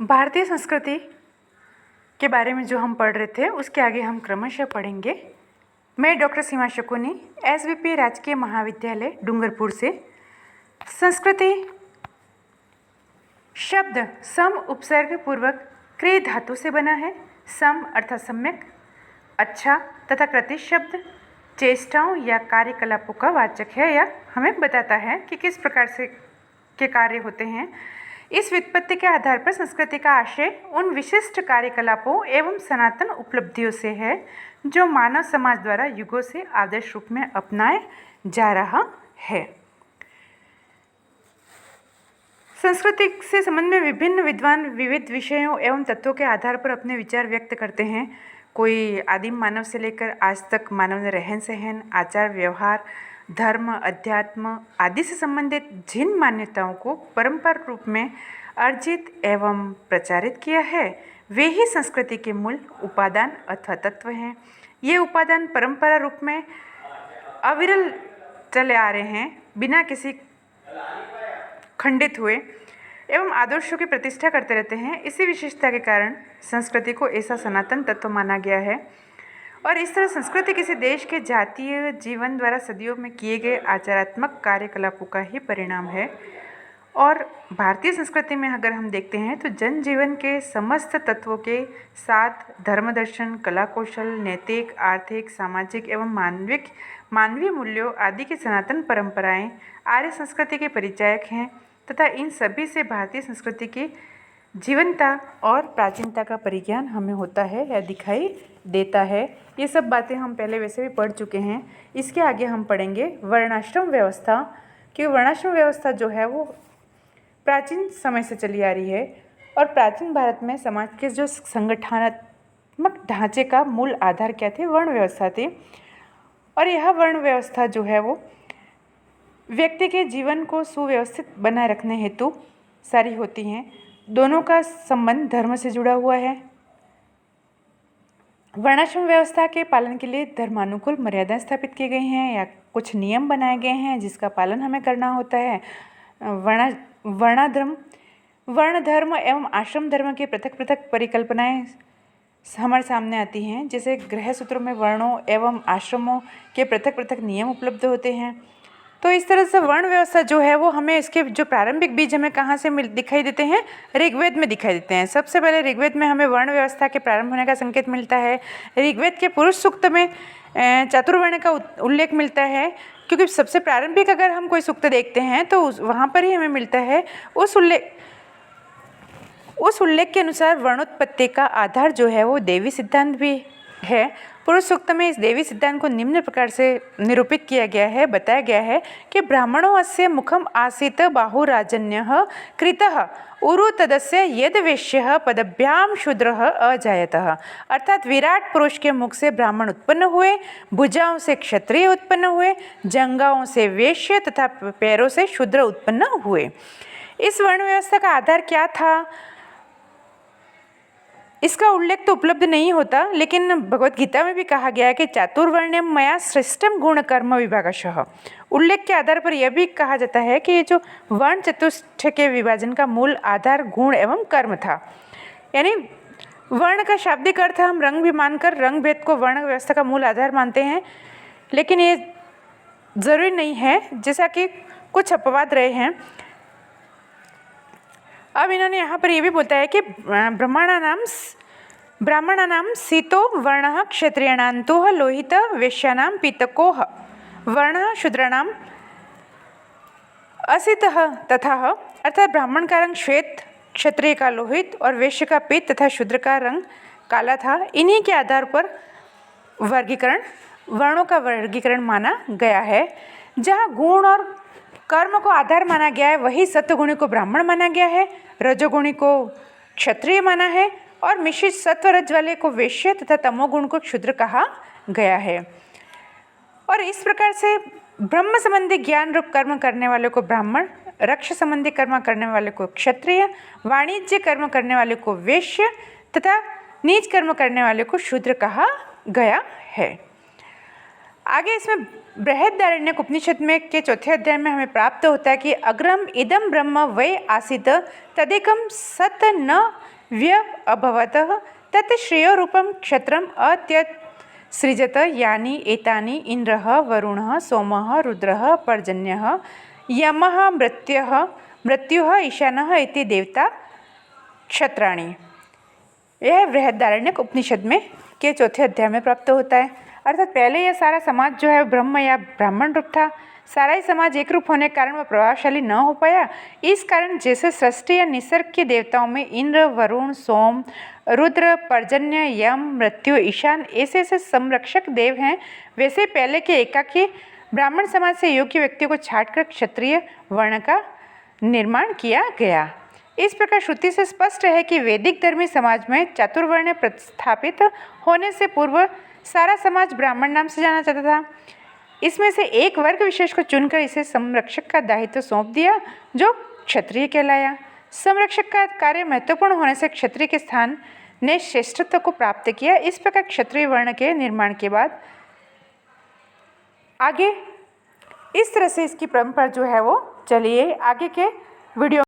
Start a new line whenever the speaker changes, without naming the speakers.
भारतीय संस्कृति के बारे में जो हम पढ़ रहे थे उसके आगे हम क्रमशः पढ़ेंगे। मैं डॉक्टर सीमा शकुनी, एसवीपी राजकीय महाविद्यालय डूंगरपुर से। संस्कृति शब्द सम उपसर्ग पूर्वक क्रिय धातु से बना है। सम अर्थात सम्यक, अच्छा तथा कृति शब्द चेष्टाओं या कार्यकलापों का वाचक है या हमें बताता है कि किस प्रकार से के कार्य होते हैं। इस व्युत्पत्ति के आधार पर संस्कृति का आशय उन विशिष्ट कार्यकलापों एवं सनातन उपलब्धियों से है जो मानव समाज द्वारा युगों से आदर्श रूप में अपनाए जा रहा है। संस्कृति से संबंध में विभिन्न विद्वान विविध विषयों एवं तत्वों के आधार पर अपने विचार व्यक्त करते हैं। कोई आदिम मानव से लेकर आज तक मानव ने रहन सहन, आचार व्यवहार, धर्म, अध्यात्म आदि से संबंधित जिन मान्यताओं को परंपरा रूप में अर्जित एवं प्रचारित किया है वे ही संस्कृति के मूल उपादान अथवा तत्व हैं। ये उपादान परंपरा रूप में अविरल चले आ रहे हैं, बिना किसी खंडित हुए एवं आदर्शों की प्रतिष्ठा करते रहते हैं। इसी विशेषता के कारण संस्कृति को ऐसा सनातन तत्व माना गया है और इस तरह संस्कृति किसी देश के जातीय जीवन द्वारा सदियों में किए गए आचारात्मक कार्यकलापों का ही परिणाम है। और भारतीय संस्कृति में अगर हम देखते हैं तो जनजीवन के समस्त तत्वों के साथ धर्म दर्शन, कला कौशल, नैतिक, आर्थिक, सामाजिक एवं मानवीय मूल्यों आदि की सनातन परंपराएं आर्य संस्कृति के परिचायक हैं तथा इन सभी से भारतीय संस्कृति की जीवनता और प्राचीनता का परिज्ञान हमें होता है या दिखाई देता है। ये सब बातें हम पहले वैसे भी पढ़ चुके हैं। इसके आगे हम पढ़ेंगे वर्णाश्रम व्यवस्था, कि वर्णाश्रम व्यवस्था जो है वो प्राचीन समय से चली आ रही है और प्राचीन भारत में समाज के जो संगठनात्मक ढांचे का मूल आधार क्या थे, वर्ण व्यवस्था थी। और यह वर्ण व्यवस्था जो है वो व्यक्ति के जीवन को सुव्यवस्थित बनाए रखने हेतु सारी होती हैं। दोनों का संबंध धर्म से जुड़ा हुआ है। वर्णाश्रम व्यवस्था के पालन के लिए धर्मानुकूल मर्यादाएं स्थापित की गई हैं या कुछ नियम बनाए गए हैं जिसका पालन हमें करना होता है। वर्ण धर्म एवं आश्रम धर्म की पृथक पृथक परिकल्पनाएं हमारे सामने आती हैं। जैसे गृह सूत्रों में वर्णों एवं आश्रमों के पृथक पृथक नियम उपलब्ध होते हैं। तो इस तरह से वर्ण व्यवस्था जो है वो हमें इसके जो प्रारंभिक बीज हमें कहाँ से दिखाई देते हैं, ऋग्वेद में दिखाई देते हैं। सबसे पहले ऋग्वेद में हमें वर्ण व्यवस्था के प्रारंभ होने का संकेत मिलता है। ऋग्वेद के पुरुष सूक्त में चातुर्वर्ण का उल्लेख मिलता है, क्योंकि सबसे प्रारंभिक अगर हम कोई सूक्त देखते हैं तो वहाँ पर ही हमें मिलता है। उस उल्लेख के अनुसार वर्णोत्पत्ति का आधार जो है वो देवी सिद्धांत भी है। पुरुष सूक्त में इस देवी सिद्धांत को निम्न प्रकार से निरूपित किया गया है, बताया गया है कि ब्राह्मणों अस्य मुखम आसीत बाहुराजन्यः कृतः उरु तदस्य यद वेश्यः पदभ्याम शूद्रः अजायतः। अर्थात विराट पुरुष के मुख से ब्राह्मण उत्पन्न हुए, भुजाओं से क्षत्रिय उत्पन्न हुए, जंघाओं से वैश्य तथा पैरों से शूद्र उत्पन्न हुए। इस वर्ण व्यवस्था का आधार क्या था, इसका उल्लेख तो उपलब्ध नहीं होता, लेकिन भगवत गीता में भी कहा गया है कि चातुर्वर्ण्यम मया श्रेष्ठम गुण कर्म विभागशः। उल्लेख के आधार पर यह भी कहा जाता है कि ये जो वर्ण चतुष्ट के विभाजन का मूल आधार गुण एवं कर्म था। यानी वर्ण का शाब्दिक अर्थ हम रंग भी मानकर रंग भेद को वर्ण व्यवस्था का मूल आधार मानते हैं, लेकिन ये जरूरी नहीं है, जैसा कि कुछ अपवाद रहे हैं। अब इन्होंने यहाँ पर ये भी बताया कि ब्राह्मणानाम सीतो वर्णः क्षत्रियाणां तु लोहित वैश्यानां पीतको वर्णः शूद्राणाम असितः तथा। अर्थात ब्राह्मण का रंग श्वेत, क्षत्रिय का लोहित और वैश्य का पीत तथा शूद्र का रंग काला था। इन्हीं के आधार पर वर्णों का वर्गीकरण माना गया है। जहाँ गुण और कर्म को आधार माना गया है वही सत्वगुणी को ब्राह्मण माना गया है, रजोगुणी को क्षत्रिय माना है और मिश्रित सत्व रज वाले को वैश्य तथा तमोगुण को क्षुद्र कहा गया है। और इस प्रकार से ब्रह्म संबंधी ज्ञान रूप कर्म करने वाले को ब्राह्मण, रक्ष संबंधी कर्म करने वाले को क्षत्रिय, वाणिज्य कर्म करने वाले को वैश्य तथा नीच कर्म करने वाले को शूद्र कहा गया है। आगे इसमें बृहदारण्यक उपनिषद में के चौथे अध्याय में हमें प्राप्त होता है कि अग्रम इदम ब्रह्म वै आसीत तदेकम सत न व्य अभवत तत् श्रेयो रूपम क्षत्रम अत्यत सृजत यानि एतानि इंद्रः वरुणः सोमः रुद्रः पर्जन्यः यमः मृत्युः ईशानः इति देवता क्षत्राणि। यह बृहदारण्यक उपनिषद में के चौथे अध्याय में प्राप्त होता है। अर्थात पहले यह सारा समाज जो है ब्रह्म या ब्राह्मण रूप था। सारा ही समाज एक रूप होने के कारण वह प्रभावशाली न हो पाया। इस कारण जैसे सृष्टि या निसर्ग के देवताओं में इंद्र वरुण सोम रुद्र पर्जन्य यम मृत्यु ईशान ऐसे ऐसे संरक्षक देव हैं, वैसे पहले के एकाकी ब्राह्मण समाज से योग्य व्यक्तियों को छांटकर क्षत्रिय वर्ण का निर्माण किया गया। इस प्रकार श्रुति से स्पष्ट है कि वैदिक धर्मी समाज में चातुर्वर्ण प्रस्थापित होने से पूर्व सारा समाज ब्राह्मण नाम से जाना जाता था। इसमें से एक वर्ग विशेष को चुनकर इसे संरक्षक का दायित्व सौंप दिया, जो क्षत्रिय कहलाया। संरक्षक का कार्य महत्वपूर्ण होने से क्षत्रिय के स्थान ने श्रेष्ठत्व को प्राप्त किया। इस प्रकार क्षत्रिय वर्ण के निर्माण के बाद आगे इस तरह से इसकी परंपरा जो है वो चली है। आगे के वीडियो